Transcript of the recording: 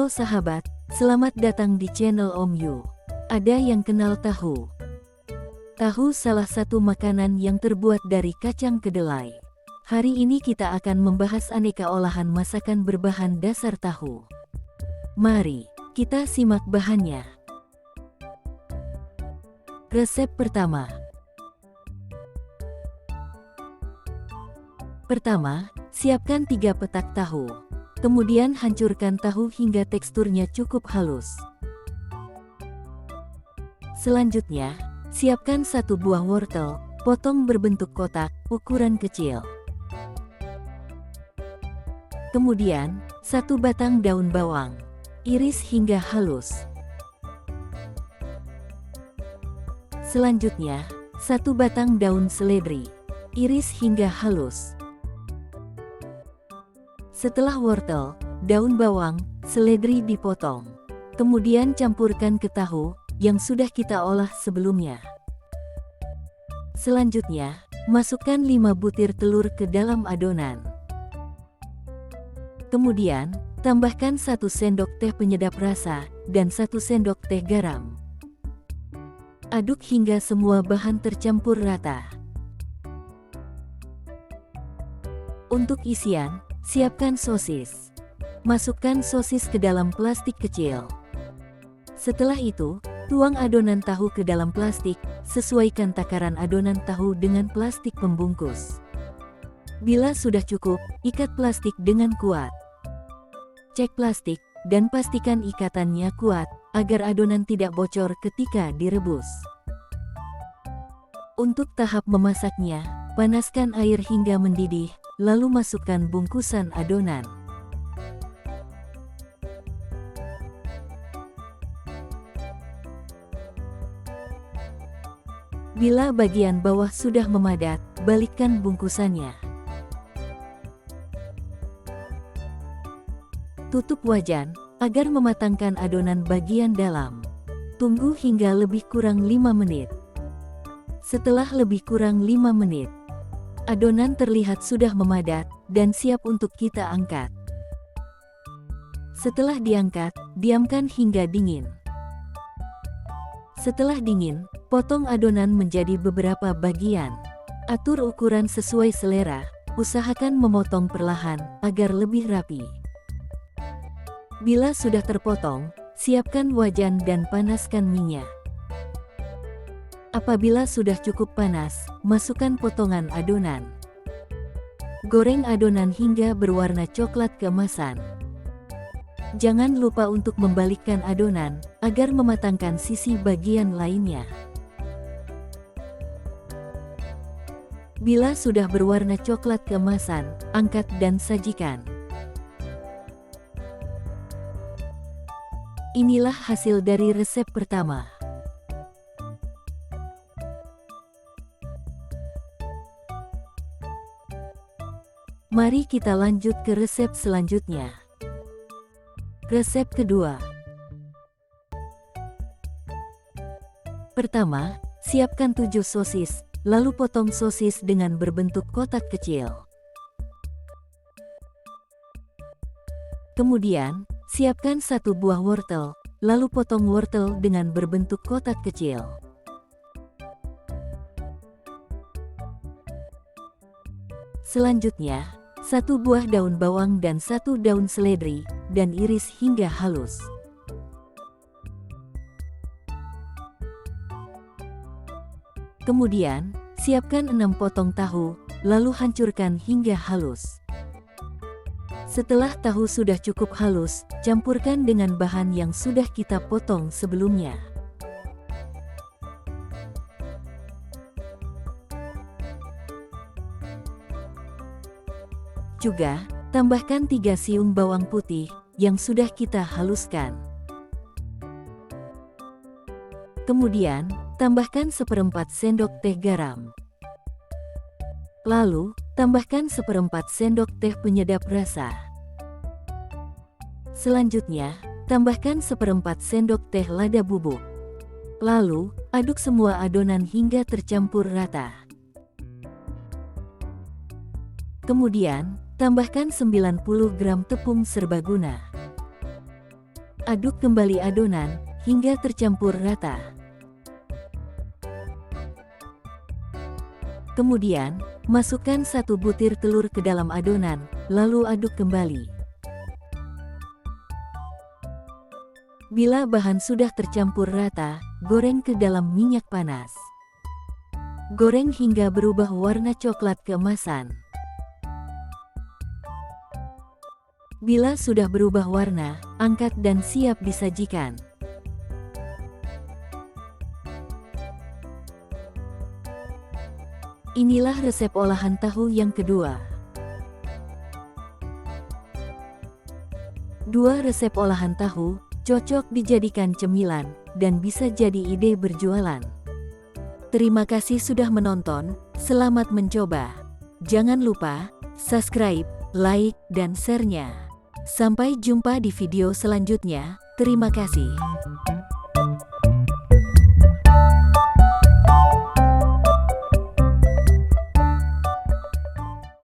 Halo sahabat, selamat datang di channel Om Yu. Ada yang kenal tahu? Tahu salah satu makanan yang terbuat dari kacang kedelai. Hari ini kita akan membahas aneka olahan masakan berbahan dasar tahu. Mari, kita simak bahannya. Resep pertama. Pertama, siapkan 3 petak tahu. Kemudian hancurkan tahu hingga teksturnya cukup halus. Selanjutnya, siapkan 1 buah wortel, potong berbentuk kotak, ukuran kecil. Kemudian, 1 batang daun bawang, iris hingga halus. Selanjutnya, 1 batang daun seledri, iris hingga halus. Setelah wortel, daun bawang, seledri dipotong. Kemudian campurkan ke tahu yang sudah kita olah sebelumnya. Selanjutnya, masukkan 5 butir telur ke dalam adonan. Kemudian, tambahkan 1 sendok teh penyedap rasa dan 1 sendok teh garam. Aduk hingga semua bahan tercampur rata. Untuk isian, siapkan sosis. Masukkan sosis ke dalam plastik kecil. Setelah itu, tuang adonan tahu ke dalam plastik, sesuaikan takaran adonan tahu dengan plastik pembungkus. Bila sudah cukup, ikat plastik dengan kuat. Cek plastik, dan pastikan ikatannya kuat, agar adonan tidak bocor ketika direbus. Untuk tahap memasaknya, panaskan air hingga mendidih, lalu masukkan bungkusan adonan. Bila bagian bawah sudah memadat, balikkan bungkusannya. Tutup wajan, agar mematangkan adonan bagian dalam. Tunggu hingga lebih kurang 5 menit. Setelah lebih kurang 5 menit, adonan terlihat sudah memadat dan siap untuk kita angkat. Setelah diangkat, diamkan hingga dingin. Setelah dingin, potong adonan menjadi beberapa bagian. Atur ukuran sesuai selera, usahakan memotong perlahan agar lebih rapi. Bila sudah terpotong, siapkan wajan dan panaskan minyak. Apabila sudah cukup panas, masukkan potongan adonan. Goreng adonan hingga berwarna coklat keemasan. Jangan lupa untuk membalikkan adonan, agar mematangkan sisi bagian lainnya. Bila sudah berwarna coklat keemasan, angkat dan sajikan. Inilah hasil dari resep pertama. Mari kita lanjut ke resep selanjutnya. Resep kedua. Pertama, siapkan 7 sosis, lalu potong sosis dengan berbentuk kotak kecil. Kemudian, siapkan 1 buah wortel, lalu potong wortel dengan berbentuk kotak kecil. Selanjutnya, 1 buah daun bawang dan 1 daun seledri, dan iris hingga halus. Kemudian, siapkan 6 potong tahu, lalu hancurkan hingga halus. Setelah tahu sudah cukup halus, campurkan dengan bahan yang sudah kita potong sebelumnya. Juga, tambahkan 3 siung bawang putih yang sudah kita haluskan. Kemudian, tambahkan 1/4 sendok teh garam. Lalu, tambahkan 1/4 sendok teh penyedap rasa. Selanjutnya, tambahkan 1/4 sendok teh lada bubuk. Lalu, aduk semua adonan hingga tercampur rata. Kemudian, tambahkan 90 gram tepung serbaguna. Aduk kembali adonan hingga tercampur rata. Kemudian, masukkan 1 butir telur ke dalam adonan, lalu aduk kembali. Bila bahan sudah tercampur rata, goreng ke dalam minyak panas. Goreng hingga berubah warna coklat keemasan. Bila sudah berubah warna, angkat dan siap disajikan. Inilah resep olahan tahu yang kedua. 2 resep olahan tahu cocok dijadikan cemilan dan bisa jadi ide berjualan. Terima kasih sudah menonton, selamat mencoba. Jangan lupa subscribe, like, dan share-nya. Sampai jumpa di video selanjutnya. Terima kasih.